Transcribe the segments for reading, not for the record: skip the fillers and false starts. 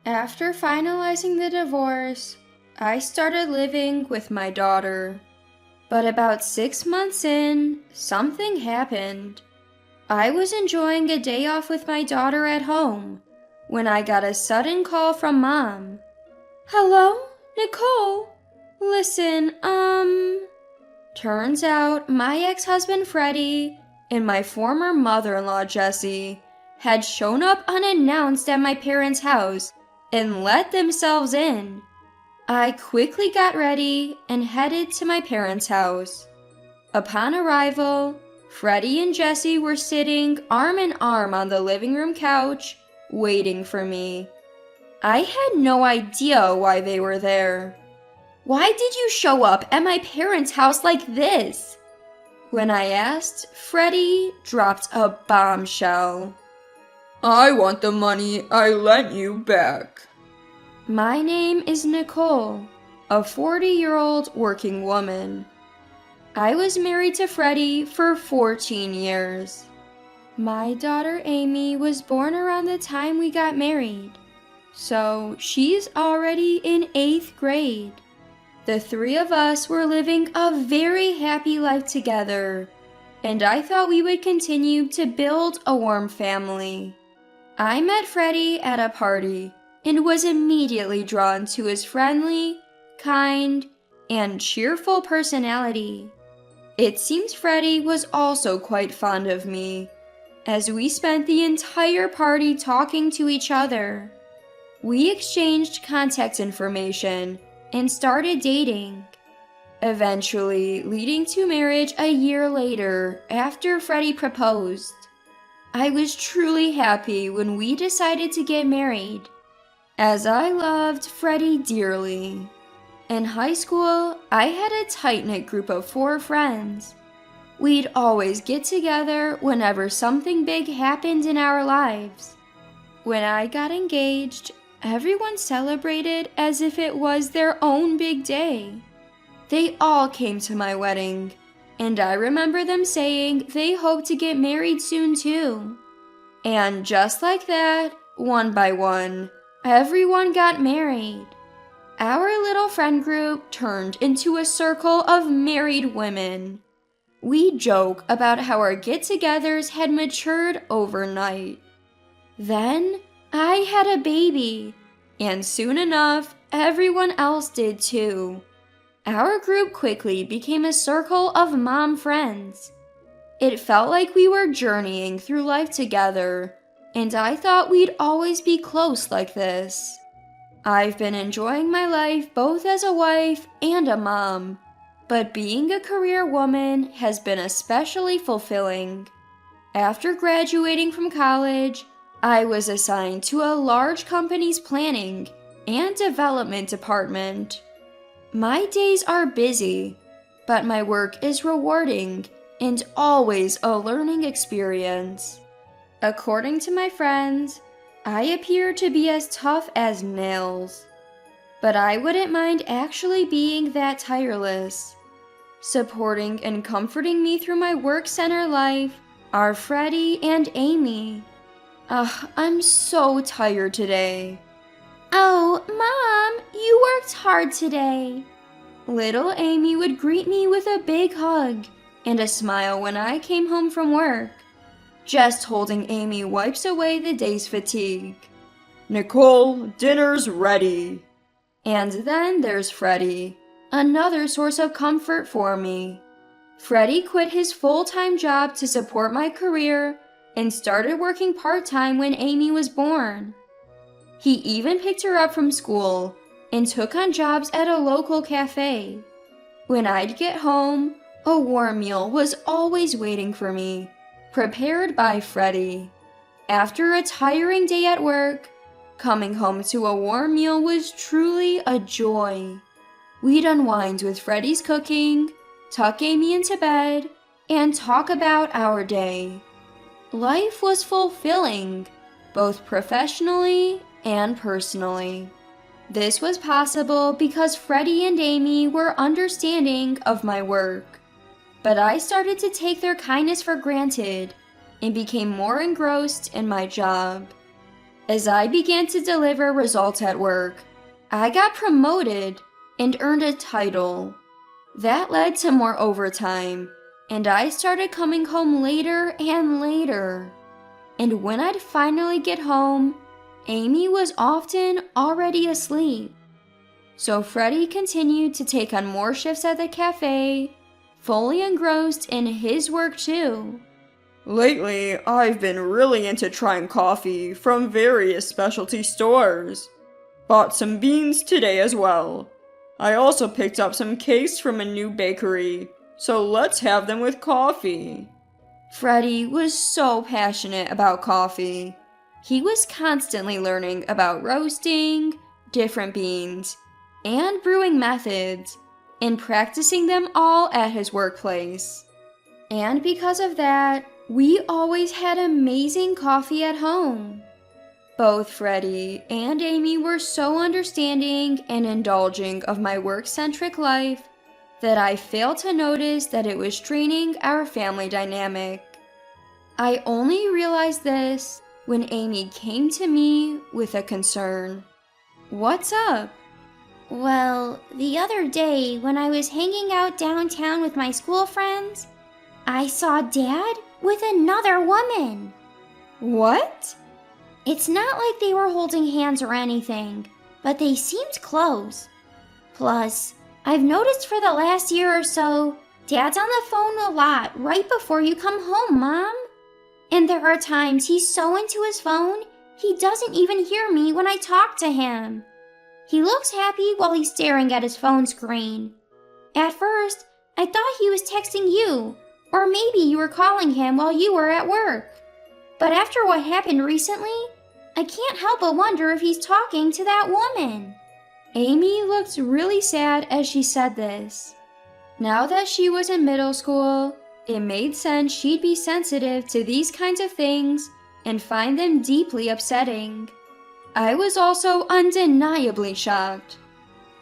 After finalizing the divorce, I started living with my daughter. But about 6 months in, something happened. I was enjoying a day off with my daughter at home when I got a sudden call from Mom. "Hello, Nicole? Listen, Turns out my ex-husband Freddie and my former mother-in-law Jessie had shown up unannounced at my parents' house and let themselves in. I quickly got ready and headed to my parents' house. Upon arrival, Freddie and Jessie were sitting arm in arm on the living room couch, waiting for me. I had no idea why they were there. "Why did you show up at my parents' house like this?" When I asked, Freddie dropped a bombshell. "I want the money I lent you back." My name is Nicole, a 40-year-old working woman. I was married to Freddie for 14 years. My daughter Amy was born around the time we got married, so she's already in 8th grade. The three of us were living a very happy life together, and I thought we would continue to build a warm family. I met Freddie at a party and was immediately drawn to his friendly, kind, and cheerful personality. It seems Freddie was also quite fond of me, as we spent the entire party talking to each other. We exchanged contact information and started dating, eventually leading to marriage a year later after Freddie proposed. I was truly happy when we decided to get married, as I loved Freddie dearly. In high school, I had a tight-knit group of 4 friends. We'd always get together whenever something big happened in our lives. When I got engaged, everyone celebrated as if it was their own big day. They all came to my wedding, and I remember them saying they hoped to get married soon too. And just like that, one by one, everyone got married. Our little friend group turned into a circle of married women. We joke about how our get-togethers had matured overnight. Then I had a baby, and soon enough, everyone else did too. Our group quickly became a circle of mom friends. It felt like we were journeying through life together, and I thought we'd always be close like this. I've been enjoying my life both as a wife and a mom, but being a career woman has been especially fulfilling. After graduating from college, I was assigned to a large company's planning and development department. My days are busy, but my work is rewarding and always a learning experience. According to my friends, I appear to be as tough as nails, but I wouldn't mind actually being that tireless. Supporting and comforting me through my work center life are Freddie and Amy. I'm so tired today. "Oh, Mom, you worked hard today." Little Amy would greet me with a big hug and a smile when I came home from work. Just holding Amy wipes away the day's fatigue. "Nicole, dinner's ready." And then there's Freddie, another source of comfort for me. Freddie quit his full-time job to support my career and started working part-time when Amy was born. He even picked her up from school and took on jobs at a local cafe. When I'd get home, a warm meal was always waiting for me, prepared by Freddie. After a tiring day at work, coming home to a warm meal was truly a joy. We'd unwind with Freddie's cooking, tuck Amy into bed, and talk about our day. Life was fulfilling, both professionally and personally. This was possible because Freddie and Amy were understanding of my work. But I started to take their kindness for granted and became more engrossed in my job. As I began to deliver results at work, I got promoted and earned a title. That led to more overtime, and I started coming home later and later. And when I'd finally get home, Amy was often already asleep. So Freddie continued to take on more shifts at the cafe, fully engrossed in his work too. Lately, I've been really into trying coffee from various specialty stores. Bought some beans today as well. I also picked up some cakes from a new bakery, so let's have them with coffee. Freddie was so passionate about coffee. He was constantly learning about roasting, different beans, and brewing methods, and practicing them all at his workplace. And because of that, we always had amazing coffee at home. Both Freddie and Amy were so understanding and indulging of my work-centric life that I failed to notice that it was straining our family dynamic. I only realized this when Amy came to me with a concern. "What's up?" Well, the other day when I was hanging out downtown with my school friends, I saw Dad with another woman. "What?" It's not like they were holding hands or anything, but they seemed close. Plus, I've noticed for the last year or so, Dad's on the phone a lot right before you come home, Mom. And there are times he's so into his phone, he doesn't even hear me when I talk to him. He looks happy while he's staring at his phone screen. At first, I thought he was texting you, or maybe you were calling him while you were at work. But after what happened recently, I can't help but wonder if he's talking to that woman. Amy looked really sad as she said this. Now that she was in middle school, it made sense she'd be sensitive to these kinds of things and find them deeply upsetting. I was also undeniably shocked.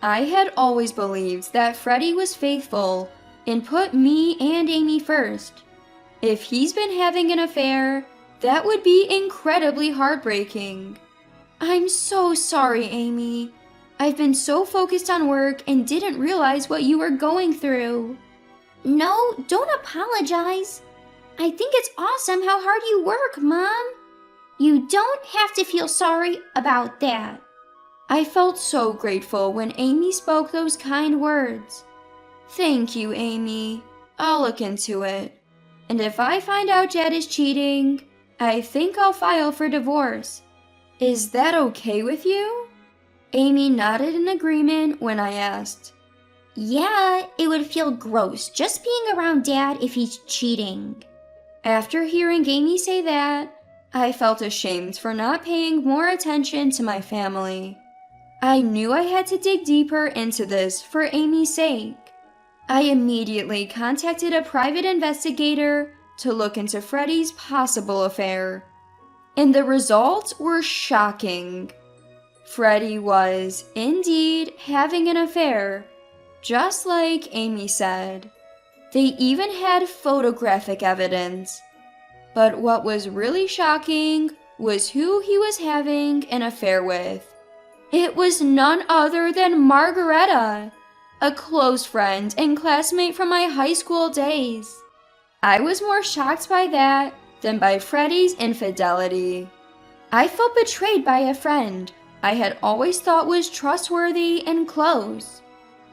I had always believed that Freddie was faithful and put me and Amy first. If he's been having an affair, that would be incredibly heartbreaking. I'm so sorry, Amy. I've been so focused on work and didn't realize what you were going through. No, don't apologize. I think it's awesome how hard you work, Mom. You don't have to feel sorry about that. I felt so grateful when Amy spoke those kind words. Thank you, Amy. I'll look into it. And if I find out Jed is cheating, I think I'll file for divorce. Is that okay with you? Amy nodded in agreement when I asked. Yeah, it would feel gross just being around Dad if he's cheating. After hearing Amy say that, I felt ashamed for not paying more attention to my family. I knew I had to dig deeper into this for Amy's sake. I immediately contacted a private investigator to look into Freddie's possible affair. And the results were shocking. Freddie was, indeed, having an affair, just like Amy said. They even had photographic evidence. But what was really shocking was who he was having an affair with. It was none other than Margareta, a close friend and classmate from my high school days. I was more shocked by that than by Freddie's infidelity. I felt betrayed by a friend I had always thought was trustworthy and close.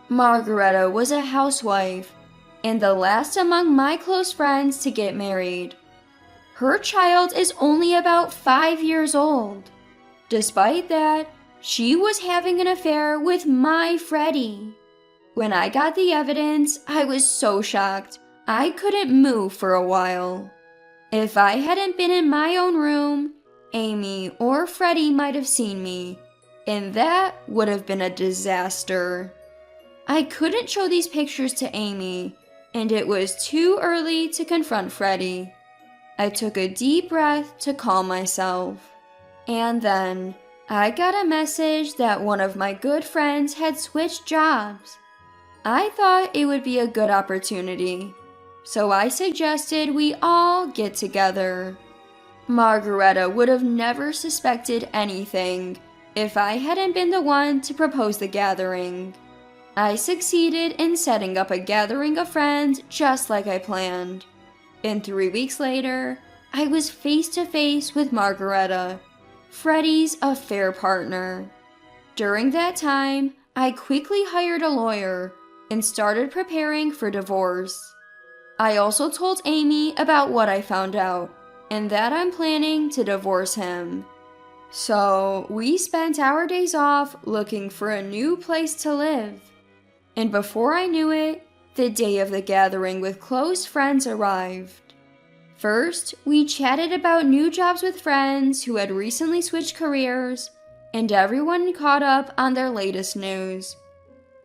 Margareta was a housewife, and the last among my close friends to get married. Her child is only about 5 years old. Despite that, she was having an affair with my Freddie. When I got the evidence, I was so shocked I couldn't move for a while. If I hadn't been in my own room, Amy or Freddie might have seen me, and that would have been a disaster. I couldn't show these pictures to Amy, and it was too early to confront Freddie. I took a deep breath to calm myself. And then I got a message that one of my good friends had switched jobs. I thought it would be a good opportunity, so I suggested we all get together. Margareta would have never suspected anything if I hadn't been the one to propose the gathering. I succeeded in setting up a gathering of friends just like I planned. And 3 weeks later, I was face to face with Margareta, Freddie's affair partner. During that time, I quickly hired a lawyer and started preparing for divorce. I also told Amy about what I found out and that I'm planning to divorce him. So we spent our days off looking for a new place to live. And before I knew it, the day of the gathering with close friends arrived. First, we chatted about new jobs with friends who had recently switched careers, and everyone caught up on their latest news.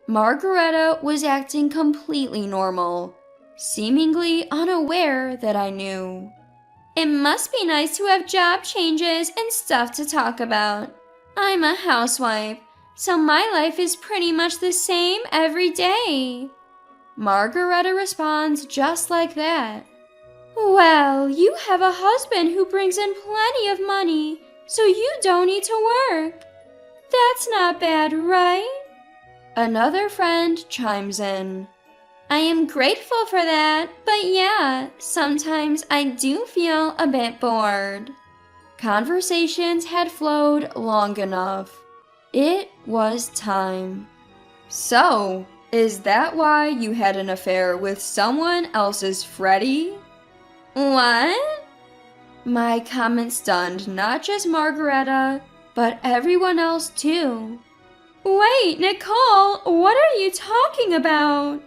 Margareta was acting completely normal, seemingly unaware that I knew. It must be nice to have job changes and stuff to talk about. I'm a housewife, so my life is pretty much the same every day. Margareta responds just like that. Well, you have a husband who brings in plenty of money, so you don't need to work. That's not bad, right? Another friend chimes in. I am grateful for that, but yeah, sometimes I do feel a bit bored. Conversations had flowed long enough. It was time. So, is that why you had an affair with someone else's Freddie? What? My comment stunned not just Margareta, but everyone else too. Wait, Nicole, what are you talking about?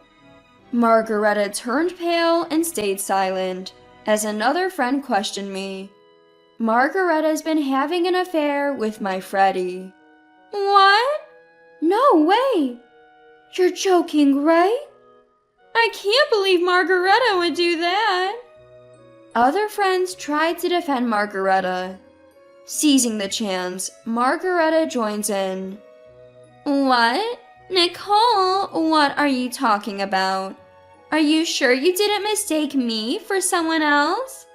Margareta turned pale and stayed silent as another friend questioned me. Margareta's been having an affair with my Freddie. What? No way! You're joking, right? I can't believe Margareta would do that. Other friends tried to defend Margareta. Seizing the chance, Margareta joins in. What? Nicole, what are you talking about? Are you sure you didn't mistake me for someone else?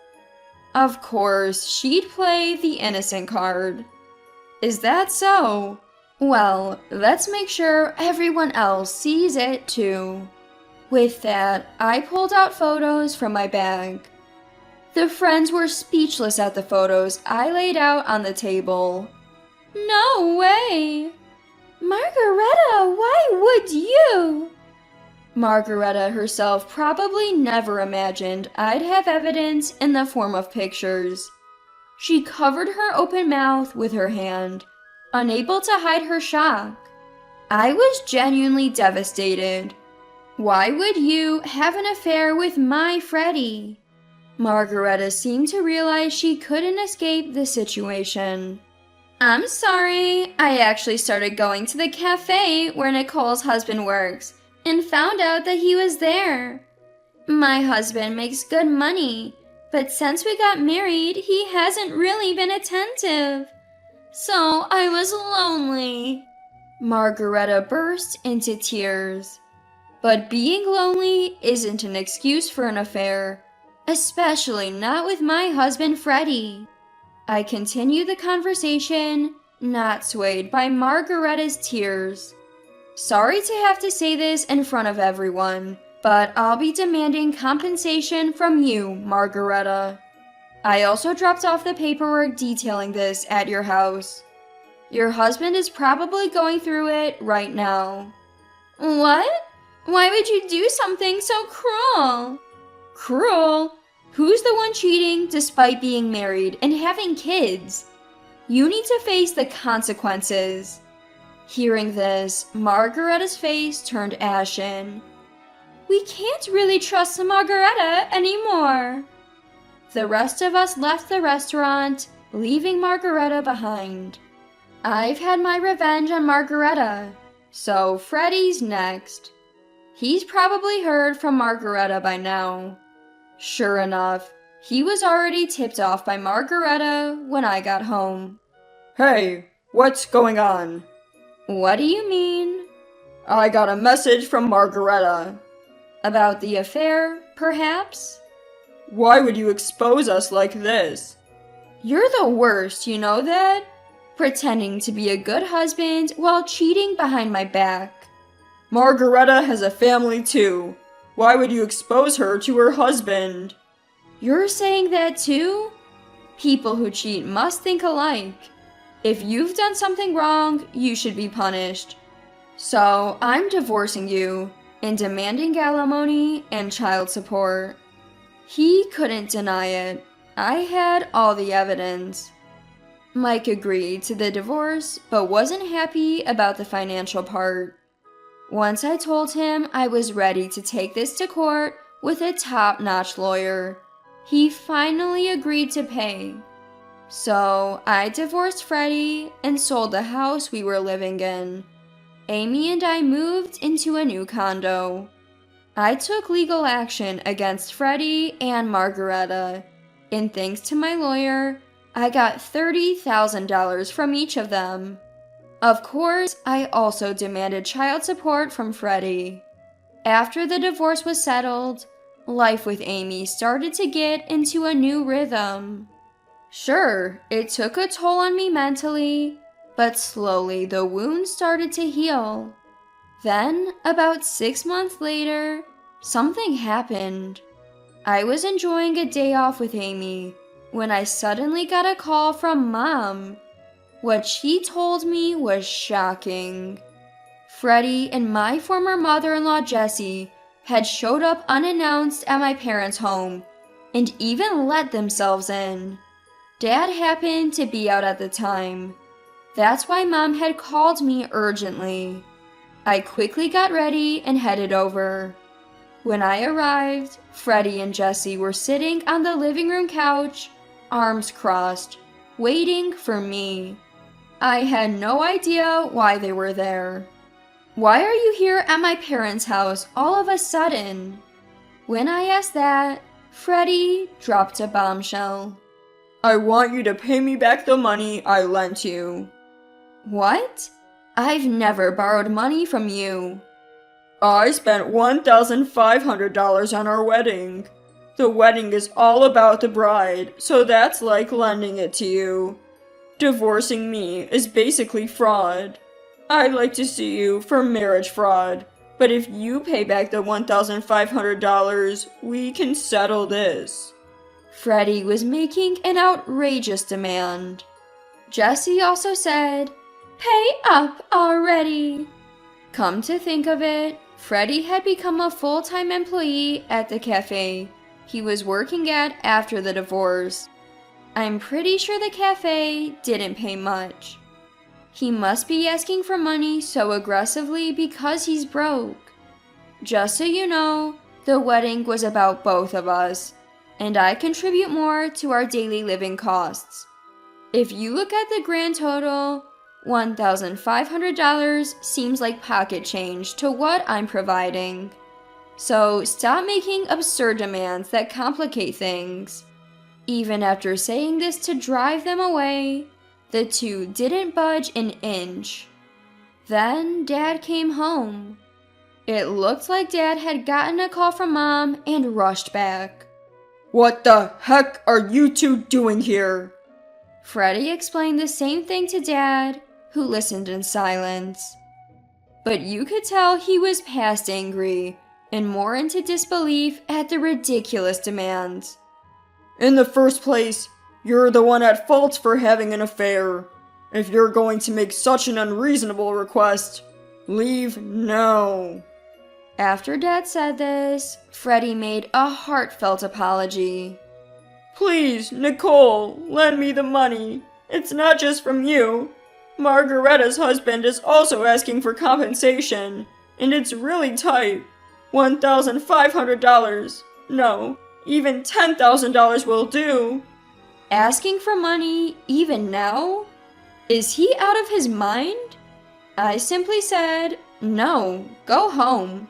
Of course, she'd play the innocent card. Is that so? Well, let's make sure everyone else sees it too. With that, I pulled out photos from my bag. The friends were speechless at the photos I laid out on the table. No way! Margareta, why would you? Margareta herself probably never imagined I'd have evidence in the form of pictures. She covered her open mouth with her hand, unable to hide her shock. I was genuinely devastated. Why would you have an affair with my Freddie? Margareta seemed to realize she couldn't escape the situation. I'm sorry, I actually started going to the cafe where Nicole's husband works and found out that he was there. My husband makes good money, but since we got married, he hasn't really been attentive. So I was lonely. Margareta burst into tears. But being lonely isn't an excuse for an affair, especially not with my husband Freddie. I continued the conversation, not swayed by Margareta's tears. Sorry to have to say this in front of everyone, but I'll be demanding compensation from you, Margareta. I also dropped off the paperwork detailing this at your house. Your husband is probably going through it right now. What? Why would you do something so cruel? Cruel? Who's the one cheating despite being married and having kids? You need to face the consequences. Hearing this, Margareta's face turned ashen. We can't really trust Margareta anymore. The rest of us left the restaurant, leaving Margareta behind. I've had my revenge on Margareta, so Freddie's next. He's probably heard from Margareta by now. Sure enough, he was already tipped off by Margareta when I got home. Hey, what's going on? What do you mean? I got a message from Margareta. About the affair, perhaps? Why would you expose us like this? You're the worst, you know that? Pretending to be a good husband while cheating behind my back. Margareta has a family too. Why would you expose her to her husband? You're saying that too? People who cheat must think alike. If you've done something wrong, you should be punished. So, I'm divorcing you and demanding alimony and child support. He couldn't deny it. I had all the evidence. Mike agreed to the divorce, but wasn't happy about the financial part. Once I told him I was ready to take this to court with a top-notch lawyer, he finally agreed to pay. So, I divorced Freddie and sold the house we were living in. Amy and I moved into a new condo. I took legal action against Freddie and Margareta, and thanks to my lawyer, I got $30,000 from each of them. Of course, I also demanded child support from Freddie. After the divorce was settled, life with Amy started to get into a new rhythm. Sure, it took a toll on me mentally, but slowly the wound started to heal. Then, about 6 months later, something happened. I was enjoying a day off with Amy when I suddenly got a call from Mom. What she told me was shocking. Freddie and my former mother-in-law Jessie had showed up unannounced at my parents' home and even let themselves in. Dad happened to be out at the time. That's why Mom had called me urgently. I quickly got ready and headed over. When I arrived, Freddie and Jessie were sitting on the living room couch, arms crossed, waiting for me. I had no idea why they were there. Why are you here at my parents' house all of a sudden? When I asked that, Freddie dropped a bombshell. I want you to pay me back the money I lent you. What? I've never borrowed money from you. I spent $1,500 on our wedding. The wedding is all about the bride, so that's like lending it to you. Divorcing me is basically fraud. I'd like to sue you for marriage fraud, but if you pay back the $1,500, we can settle this. Freddie was making an outrageous demand. Jessie also said, "Pay up already." Come to think of it, Freddie had become a full-time employee at the cafe he was working at after the divorce. I'm pretty sure the cafe didn't pay much. He must be asking for money so aggressively because he's broke. Just so you know, the wedding was about both of us, and I contribute more to our daily living costs. If you look at the grand total, $1,500 seems like pocket change to what I'm providing. So stop making absurd demands that complicate things. Even after saying this to drive them away, the two didn't budge an inch. Then Dad came home. It looked like Dad had gotten a call from Mom and rushed back. What the heck are you two doing here? Freddie explained the same thing to Dad, who listened in silence. But you could tell he was past angry and more into disbelief at the ridiculous demands. In the first place, you're the one at fault for having an affair. If you're going to make such an unreasonable request, leave now. After Dad said this, Freddie made a heartfelt apology. Please, Nicole, lend me the money. It's not just from you. Margareta's husband is also asking for compensation, and it's really tight. $1,500. No, even $10,000 will do. Asking for money even now? Is he out of his mind? I simply said, no, go home.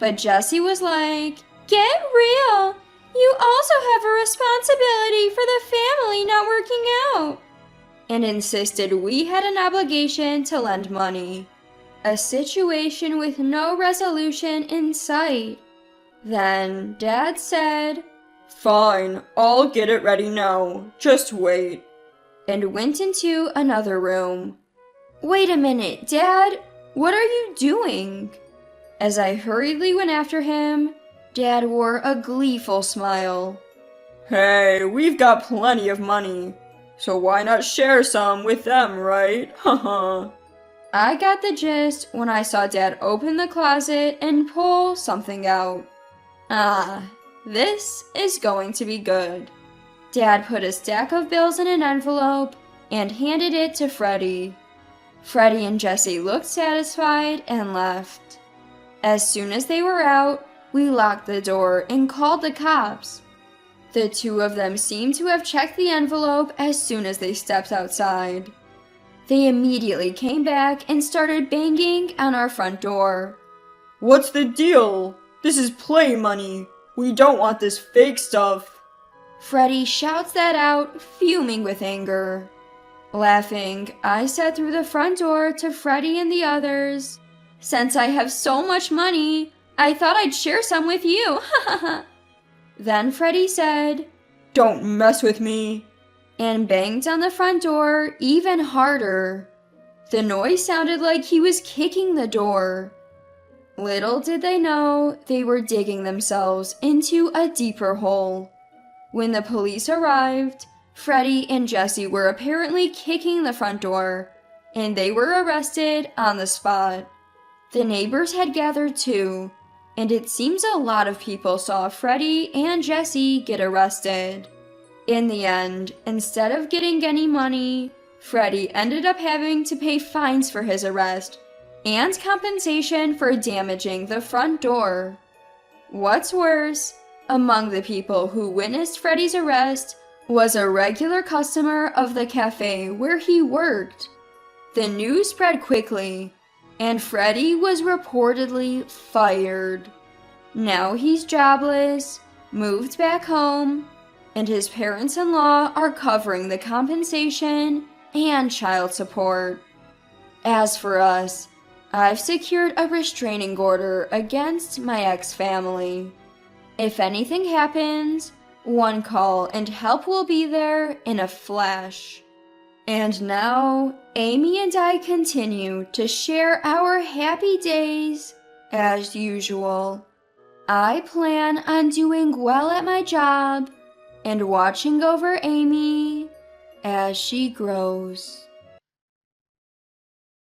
But Jessie was like, get real. You also have a responsibility for the family not working out. And insisted we had an obligation to lend money. A situation with no resolution in sight. Then Dad said, Fine, I'll get it ready now. Just wait. and went into another room. "Wait a minute, Dad! What are you doing?" As I hurriedly went after him, Dad wore a gleeful smile. Hey, we've got plenty of money, so why not share some with them, right? Haha. I got the gist when I saw Dad open the closet and pull something out. Ah, this is going to be good. Dad put a stack of bills in an envelope and handed it to Freddie. Freddie and Jessie looked satisfied and left. As soon as they were out, we locked the door and called the cops. The two of them seemed to have checked the envelope as soon as they stepped outside. They immediately came back and started banging on our front door. What's the deal? This is play money. We don't want this fake stuff. Freddie shouts that out, fuming with anger. Laughing, I said through the front door to Freddie and the others, "Since I have so much money, I thought I'd share some with you." Then Freddie said, Don't mess with me. and banged on the front door even harder. The noise sounded like he was kicking the door. Little did they know they were digging themselves into a deeper hole. When the police arrived, Freddie and Jessie were apparently kicking the front door, and they were arrested on the spot. The neighbors had gathered too, and it seems a lot of people saw Freddie and Jessie get arrested. In the end, instead of getting any money, Freddie ended up having to pay fines for his arrest and compensation for damaging the front door. What's worse, among the people who witnessed Freddie's arrest was a regular customer of the cafe where he worked. The news spread quickly, and Freddie was reportedly fired. Now he's jobless, moved back home, and his parents-in-law are covering the compensation and child support. As for us, I've secured a restraining order against my ex-family. If anything happens, one call and help will be there in a flash. And now, Amy and I continue to share our happy days as usual. I plan on doing well at my job and watching over Amy as she grows.